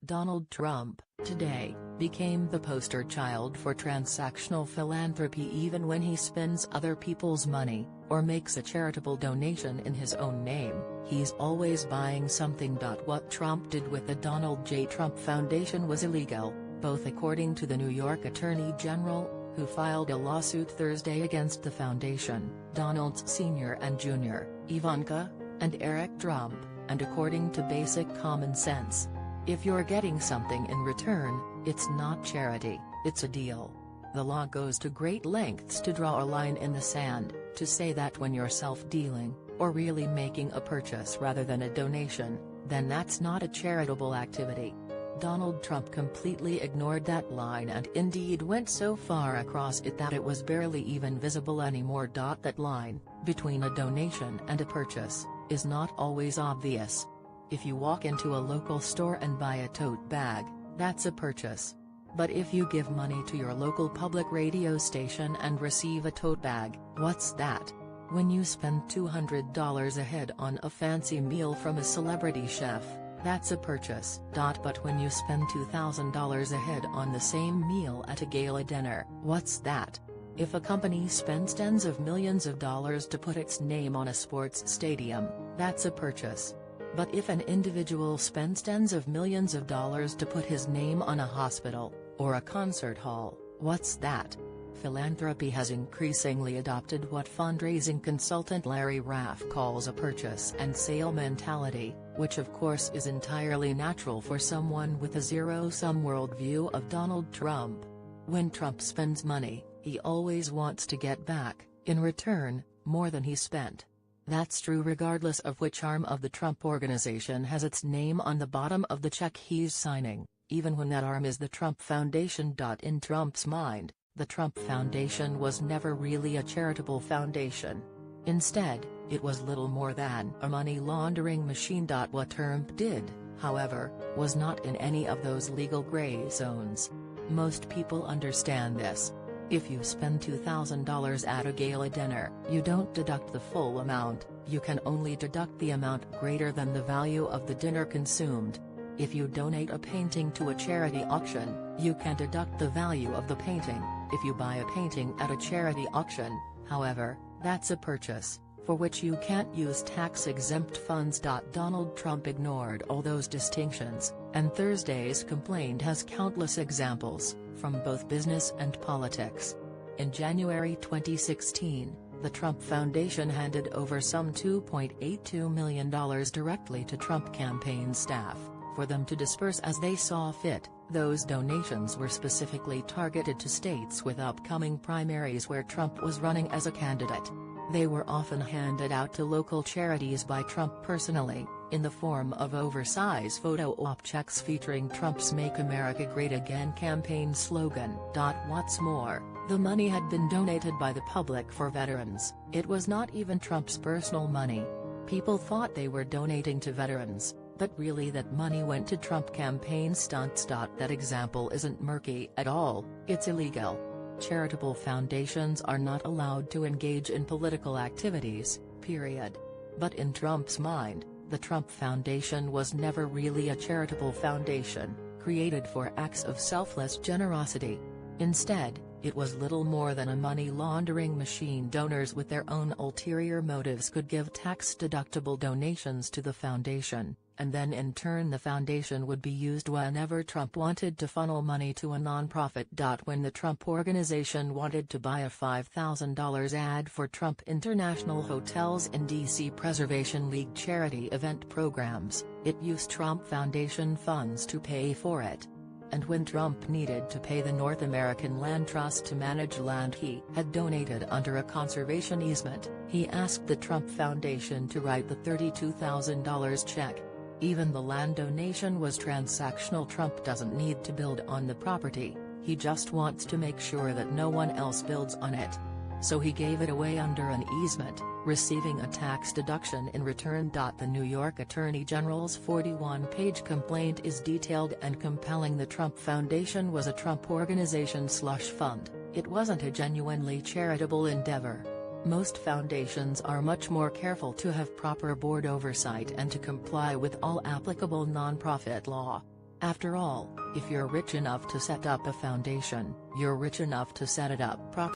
Donald Trump, today, became the poster child for transactional philanthropy even when he spends other people's money, or makes a charitable donation in his own name, he's always buying something. What Trump did with the Donald J. Trump Foundation was illegal, both according to the New York Attorney General, who filed a lawsuit Thursday against the foundation, Donald's Sr. and Jr., Ivanka, and Eric Trump, and according to basic common sense. If you're getting something in return, it's not charity, it's a deal. The law goes to great lengths to draw a line in the sand, to say that when you're self-dealing, or really making a purchase rather than a donation, then that's not a charitable activity. Donald Trump completely ignored that line and indeed went so far across it that it was barely even visible anymore. That line, between a donation and a purchase, is not always obvious. If you walk into a local store and buy a tote bag, that's a purchase. But if you give money to your local public radio station and receive a tote bag, what's that? When you spend $200 a head on a fancy meal from a celebrity chef, that's a purchase. But when you spend $2,000 a head on the same meal at a gala dinner, what's that? If a company spends tens of millions of dollars to put its name on a sports stadium, that's a purchase. But if an individual spends tens of millions of dollars to put his name on a hospital, or a concert hall, what's that? Philanthropy has increasingly adopted what fundraising consultant Larry Raff calls a purchase and sale mentality, which of course is entirely natural for someone with a zero-sum worldview of Donald Trump. When Trump spends money, he always wants to get back, in return, more than he spent. That's true regardless of which arm of the Trump Organization has its name on the bottom of the check he's signing, even when that arm is the Trump Foundation. In Trump's mind, the Trump Foundation was never really a charitable foundation. Instead, it was little more than a money laundering machine. What Trump did, however, was not in any of those legal gray zones. Most people understand this. If you spend $2,000 at a gala dinner, you don't deduct the full amount, you can only deduct the amount greater than the value of the dinner consumed. If you donate a painting to a charity auction, you can deduct the value of the painting. If you buy a painting at a charity auction, however, that's a purchase, for which you can't use tax-exempt funds. Donald Trump ignored all those distinctions, and Thursday's complaint has countless examples, from both business and politics. In January 2016, the Trump Foundation handed over some $2.82 million directly to Trump campaign staff, for them to disperse as they saw fit. Those donations were specifically targeted to states with upcoming primaries where Trump was running as a candidate. They were often handed out to local charities by Trump personally, in the form of oversized photo op checks featuring Trump's Make America Great Again campaign slogan. What's more, the money had been donated by the public for veterans. It was not even Trump's personal money. People thought they were donating to veterans, but really that money went to Trump campaign stunts. That example isn't murky at all, it's illegal. Charitable foundations are not allowed to engage in political activities, period. But in Trump's mind, the Trump Foundation was never really a charitable foundation, created for acts of selfless generosity. Instead, it was little more than a money laundering machine. Donors with their own ulterior motives could give tax-deductible donations to the foundation, and then in turn the foundation would be used whenever Trump wanted to funnel money to a nonprofit. When the Trump Organization wanted to buy a $5,000 ad for Trump International Hotels in D.C. Preservation League charity event programs, it used Trump Foundation funds to pay for it. And when Trump needed to pay the North American Land Trust to manage land he had donated under a conservation easement, he asked the Trump Foundation to write the $32,000 check. Even the land donation was transactional. Trump doesn't need to build on the property, he just wants to make sure that no one else builds on it. So he gave it away under an easement, receiving a tax deduction in return. The New York Attorney General's 41-page complaint is detailed and compelling. The Trump Foundation was a Trump Organization slush fund, it wasn't a genuinely charitable endeavor. Most foundations are much more careful to have proper board oversight and to comply with all applicable nonprofit law. After all, if you're rich enough to set up a foundation, you're rich enough to set it up properly.